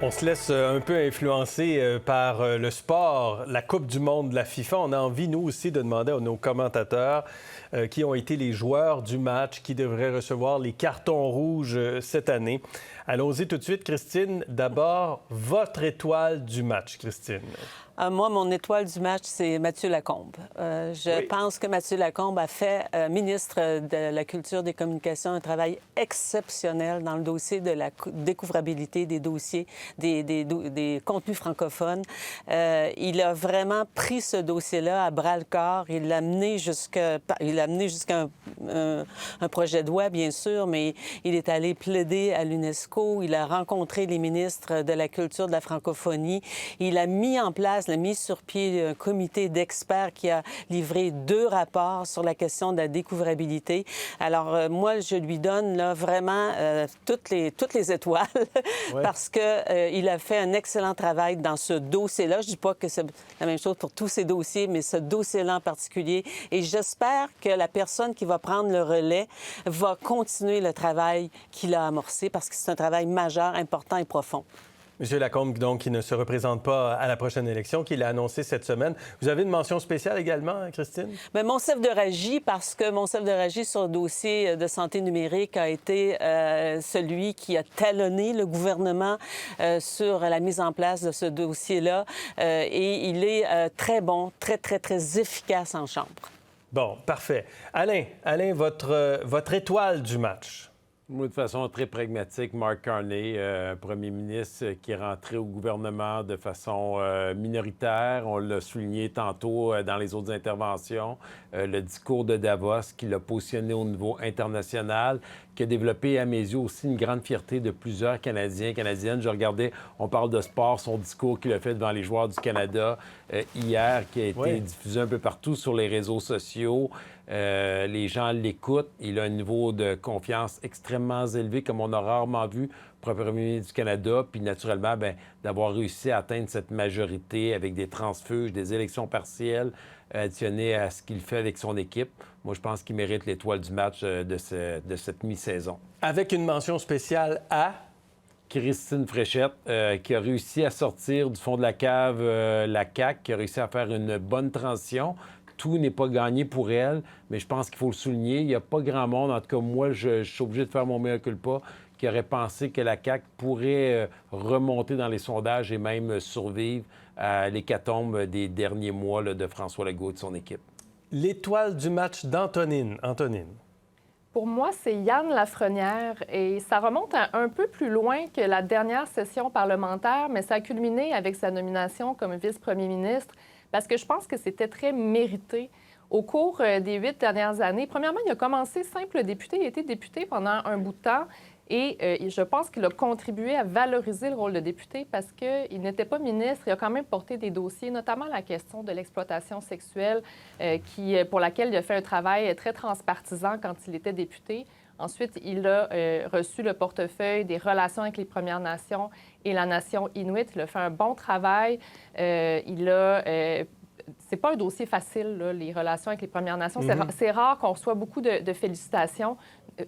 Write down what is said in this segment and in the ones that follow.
On se laisse un peu influencer par le sport, la Coupe du monde de la FIFA. On a envie, nous aussi, de demander à nos commentateurs qui ont été les joueurs du match, qui devraient recevoir les cartons rouges cette année. Allons-y tout de suite, Christine. D'abord, votre étoile du match, Christine. Moi, mon étoile du match, c'est Mathieu Lacombe. Je pense que Mathieu Lacombe a fait, ministre de la Culture, des Communications, un travail exceptionnel dans le dossier de la découvrabilité des dossiers, des contenus francophones. Il a vraiment pris ce dossier-là à bras-le-corps. Il l'a mené jusqu'à un projet de loi, bien sûr, mais il est allé plaider à l'UNESCO. Il a rencontré les ministres de la Culture, de la francophonie. Il a mis en place, mis sur pied un comité d'experts qui a livré 2 rapports sur la question de la découvrabilité. Alors, moi, je lui donne là, vraiment toutes les étoiles parce qu'il a fait un excellent travail dans ce dossier-là. Je ne dis pas que c'est la même chose pour tous ces dossiers, mais ce dossier-là en particulier. Et j'espère que la personne qui va prendre le relais va continuer le travail qu'il a amorcé parce que c'est un travail majeur, important et profond. M. Lacombe, donc, qui ne se représente pas à la prochaine élection, qu'il a annoncé cette semaine. Vous avez une mention spéciale également, Christine? Bien, Monsef Deragy, parce que Monsef Deragy, sur le dossier de santé numérique, a été celui qui a talonné le gouvernement sur la mise en place de ce dossier-là. Et il est très bon, très, très, très efficace en Chambre. Bon, parfait. Alain, votre étoile du match? Moi, de façon très pragmatique, Mark Carney, premier ministre qui est rentré au gouvernement de façon minoritaire. On l'a souligné tantôt dans les autres interventions. Le discours de Davos qui l'a positionné au niveau international, qui a développé, à mes yeux, aussi une grande fierté de plusieurs Canadiens, Canadiennes. Je regardais, on parle de sport, son discours qu'il a fait devant les joueurs du Canada hier, qui a été diffusé un peu partout sur les réseaux sociaux. Les gens l'écoutent. Il a un niveau de confiance extrêmement élevé, comme on a rarement vu pour un premier ministre du Canada. Puis, naturellement, d'avoir réussi à atteindre cette majorité avec des transfuges, des élections partielles additionnées à ce qu'il fait avec son équipe. Moi, je pense qu'il mérite l'étoile du match de cette mi-saison. Avec une mention spéciale à... Christine Fréchette, qui a réussi à sortir du fond de la cave la CAQ, qui a réussi à faire une bonne transition. Tout n'est pas gagné pour elle, mais je pense qu'il faut le souligner. Il n'y a pas grand monde, en tout cas moi, je suis obligé de faire mon mea culpa, qui aurait pensé que la CAQ pourrait remonter dans les sondages et même survivre à l'hécatombe des derniers mois là, de François Legault et de son équipe. L'étoile du match d'Antonine. Antonine. Pour moi, c'est Yann Lafrenière et ça remonte à un peu plus loin que la dernière session parlementaire, mais ça a culminé avec sa nomination comme vice-premier ministre parce que je pense que c'était très mérité. Au cours des 8 dernières années, premièrement, il a commencé simple député, il a été député pendant un bout de temps et je pense qu'il a contribué à valoriser le rôle de député parce qu'il n'était pas ministre, il a quand même porté des dossiers, notamment la question de l'exploitation sexuelle pour laquelle il a fait un travail très transpartisan quand il était député. Ensuite, il a reçu le portefeuille des relations avec les Premières Nations et la nation Inuit. Il a fait un bon travail. C'est pas un dossier facile, là, les relations avec les Premières Nations. C'est rare qu'on reçoit beaucoup de félicitations.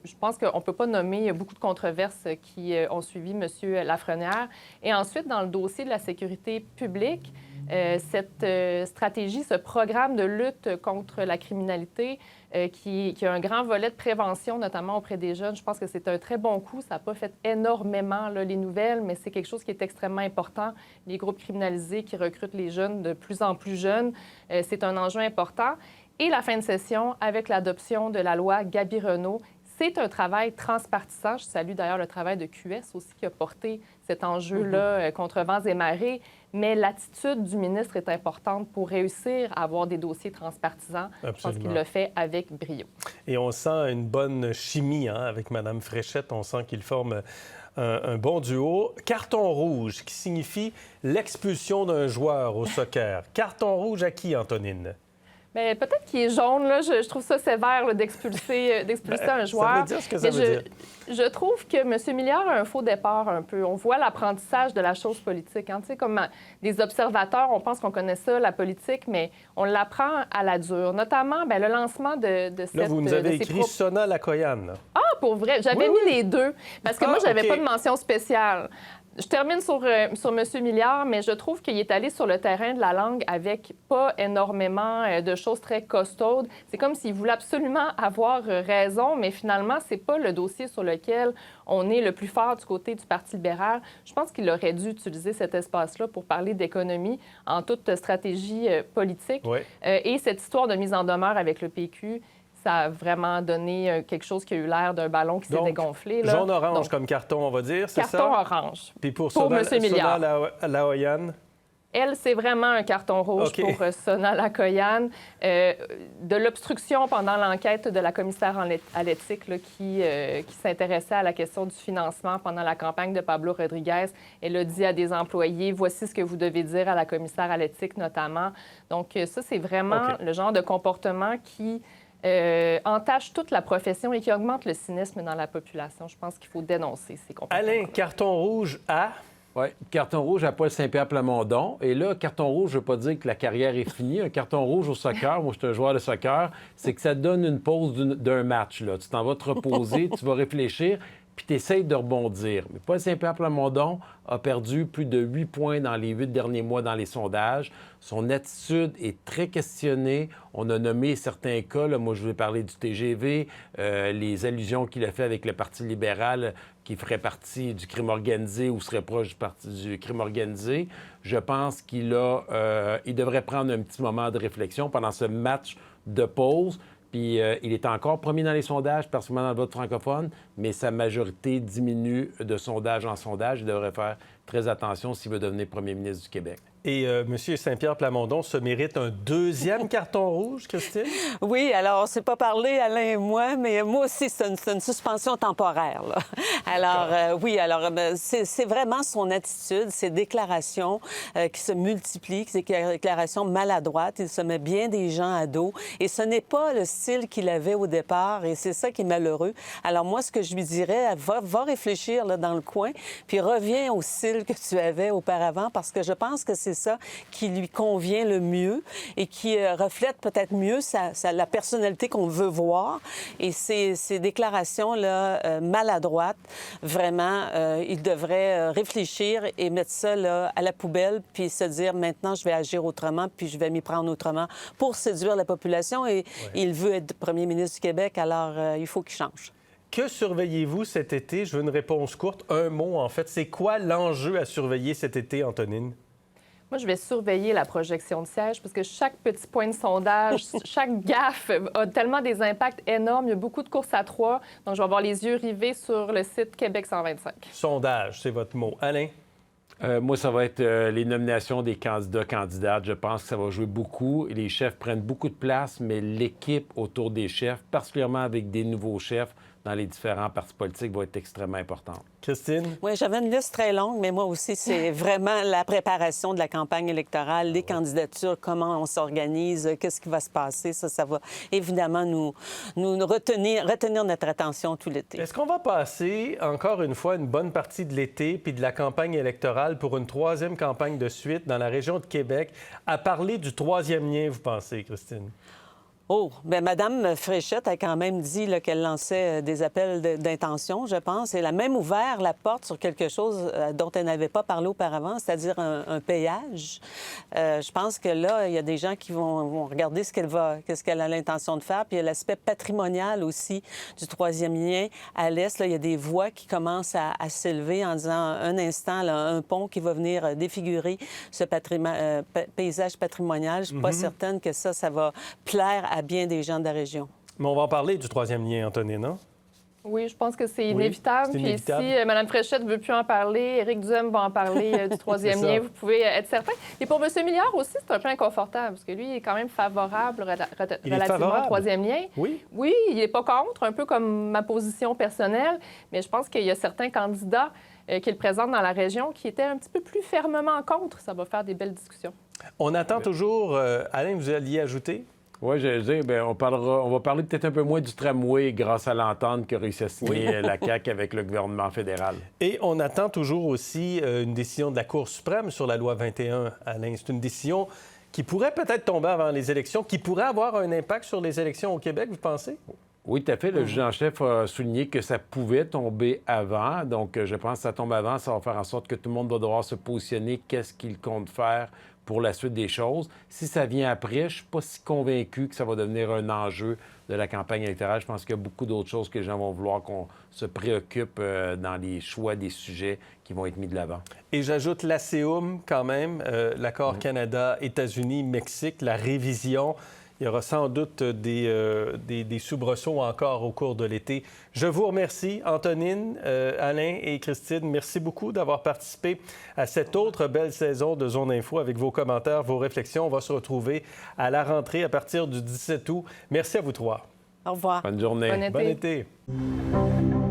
Je pense qu'on ne peut pas nommer beaucoup de controverses qui ont suivi M. Lafrenière. Et ensuite, dans le dossier de la sécurité publique, cette stratégie, ce programme de lutte contre la criminalité qui a un grand volet de prévention, notamment auprès des jeunes, je pense que c'est un très bon coup. Ça n'a pas fait énormément là, les nouvelles, mais c'est quelque chose qui est extrêmement important. Les groupes criminalisés qui recrutent les jeunes de plus en plus jeunes, c'est un enjeu important. Et la fin de session, avec l'adoption de la loi Gabi-Renaud, c'est un travail transpartisan. Je salue d'ailleurs le travail de QS aussi qui a porté cet enjeu-là contre vents et marées. Mais l'attitude du ministre est importante pour réussir à avoir des dossiers transpartisans. Absolument. Je pense qu'il l'a fait avec brio. Et on sent une bonne chimie avec Mme Fréchette. On sent qu'ils forment un bon duo. Carton rouge, qui signifie l'expulsion d'un joueur au soccer. Carton rouge à qui, Antonine? Bien, peut-être qu'il est jaune. Là. Je trouve ça sévère là, d'expulser un joueur. Ça veut dire ce que ça veut dire. Je trouve que M. Milliard a un faux départ un peu. On voit l'apprentissage de la chose politique. Hein. Tu sais, comme des observateurs, on pense qu'on connaît ça, la politique, mais on l'apprend à la dure. Notamment, bien, le lancement de cette... Là, vous nous avez écrit Sona Lakoyan. Ah, pour vrai? J'avais mis les deux. Parce que moi, je n'avais pas de mention spéciale. Je termine sur M. Milliard, mais je trouve qu'il est allé sur le terrain de la langue avec pas énormément de choses très costaudes. C'est comme s'il voulait absolument avoir raison, mais finalement, c'est pas le dossier sur lequel on est le plus fort du côté du Parti libéral. Je pense qu'il aurait dû utiliser cet espace-là pour parler d'économie en toute stratégie politique. Oui. Et cette histoire de mise en demeure avec le PQ, ça a vraiment donné quelque chose qui a eu l'air d'un ballon qui s'est dégonflé. Jaune-orange comme carton, on va dire, c'est ça? Carton orange. Puis pour M. Milliard. Sona Laoyan? Elle, c'est vraiment un carton rouge pour Sona Lakoyan. De l'obstruction pendant l'enquête de la commissaire à l'éthique qui s'intéressait à la question du financement pendant la campagne de Pablo Rodriguez. Elle a dit à des employés, voici ce que vous devez dire à la commissaire à l'éthique notamment. Donc ça, c'est vraiment le genre de comportement qui entache toute la profession et qui augmente le cynisme dans la population. Je pense qu'il faut dénoncer ces comportements. Alain, carton rouge à... Oui, carton rouge à Paul Saint-Pierre Plamondon. Et là, carton rouge, je ne veux pas dire que la carrière est finie. Un carton rouge au soccer, moi, je suis un joueur de soccer, c'est que ça te donne une pause d'un match. Là. Tu t'en vas te reposer, tu vas réfléchir, puis tu essaies de rebondir. Mais Paul Saint-Pierre Plamondon a perdu plus de 8 points dans les 8 derniers mois dans les sondages. Son attitude est très questionnée. On a nommé certains cas. Là, moi, je voulais parler du TGV, les allusions qu'il a fait avec le Parti libéral qui ferait partie du crime organisé ou serait proche du parti du crime organisé. Je pense qu'il devrait prendre un petit moment de réflexion pendant ce match de pause. Puis il est encore premier dans les sondages, particulièrement dans le vote francophone, mais sa majorité diminue de sondage en sondage. Il devrait faire très attention s'il veut devenir premier ministre du Québec. Et M. Saint-Pierre Plamondon se mérite un deuxième carton rouge, Christine? Oui, alors on ne s'est pas parlé, Alain et moi, mais moi aussi, c'est une suspension temporaire. Là. Alors, c'est vraiment son attitude, ses déclarations qui se multiplient, ces déclarations maladroites. Il se met bien des gens à dos. Et ce n'est pas le style qu'il avait au départ, et c'est ça qui est malheureux. Alors moi, ce que je lui dirais, va réfléchir là, dans le coin, puis reviens au style que tu avais auparavant, parce que je pense que c'est ça qui lui convient le mieux et qui reflète peut-être mieux la personnalité qu'on veut voir. Et ces déclarations-là maladroites, vraiment, il devrait réflechir et mettre ça là, à la poubelle puis se dire maintenant, je vais agir autrement puis je vais m'y prendre autrement pour séduire la population. Et il veut être premier ministre du Québec, alors il faut qu'il change. Que surveillez-vous cet été? Je veux une réponse courte. Un mot, en fait. C'est quoi l'enjeu à surveiller cet été, Antonine? Moi, je vais surveiller la projection de sièges parce que chaque petit point de sondage, chaque gaffe a tellement des impacts énormes. Il y a beaucoup de courses à 3. Donc, je vais avoir les yeux rivés sur le site Québec 125. Sondage, c'est votre mot. Alain? Moi, ça va être les nominations des candidats-candidates. Je pense que ça va jouer beaucoup. Les chefs prennent beaucoup de place, mais l'équipe autour des chefs, particulièrement avec des nouveaux chefs dans les différents partis politiques, va être extrêmement importante. Christine? Oui, j'avais une liste très longue, mais moi aussi, c'est vraiment la préparation de la campagne électorale, les candidatures, comment on s'organise, qu'est-ce qui va se passer. Ça va évidemment nous retenir notre attention tout l'été. Est-ce qu'on va passer, encore une fois, une bonne partie de l'été puis de la campagne électorale pour une troisième campagne de suite dans la région de Québec à parler du troisième lien, vous pensez, Christine? Oh, bien, Mme Fréchette a quand même dit qu'elle lançait des appels d'intention, je pense. Elle a même ouvert la porte sur quelque chose dont elle n'avait pas parlé auparavant, c'est-à-dire un péage. Je pense que là, il y a des gens qui vont regarder qu'est-ce qu'elle a l'intention de faire. Puis il y a l'aspect patrimonial aussi du troisième lien à l'Est. Là, il y a des voix qui commencent à s'élever en disant un instant, là, un pont qui va venir défigurer ce paysage patrimonial. Je ne suis pas certaine que ça va plaire à bien des gens de la région. Mais on va en parler du troisième lien, Anthony, non? Oui, je pense que c'est inévitable. Oui, c'est inévitable. Puis si Mme Fréchette ne veut plus en parler, Éric Duhem va en parler du troisième lien, vous pouvez être certain. Et pour M. Milliard aussi, c'est un peu inconfortable, parce que lui, il est quand même favorable relativement au troisième lien. Oui? Oui, il n'est pas contre, un peu comme ma position personnelle, mais je pense qu'il y a certains candidats qu'il présente dans la région qui étaient un petit peu plus fermement contre. Ça va faire des belles discussions. On attend toujours... Alain, vous alliez ajouter? Oui, je veux dire, bien, on va parler peut-être un peu moins du tramway grâce à l'entente qu'a réussi à signer la CAQ avec le gouvernement fédéral. Et on attend toujours aussi une décision de la Cour suprême sur la loi 21, Alain. C'est une décision qui pourrait peut-être tomber avant les élections, qui pourrait avoir un impact sur les élections au Québec, vous pensez? Oui, tout à fait. Le juge en chef a souligné que ça pouvait tomber avant. Donc, je pense que ça tombe avant, ça va faire en sorte que tout le monde va devoir se positionner, qu'est-ce qu'il compte faire pour la suite des choses. Si ça vient après, je ne suis pas si convaincu que ça va devenir un enjeu de la campagne électorale. Je pense qu'il y a beaucoup d'autres choses que les gens vont vouloir qu'on se préoccupe dans les choix des sujets qui vont être mis de l'avant. Et j'ajoute l'ASEUM quand même, l'accord Canada, États-Unis, Mexique, la révision. Il y aura sans doute des soubresauts encore au cours de l'été. Je vous remercie, Antonine, Alain et Christine. Merci beaucoup d'avoir participé à cette autre belle saison de Zone Info avec vos commentaires, vos réflexions. On va se retrouver à la rentrée à partir du 17 août. Merci à vous trois. Au revoir. Bonne journée. Bon été. Bon été.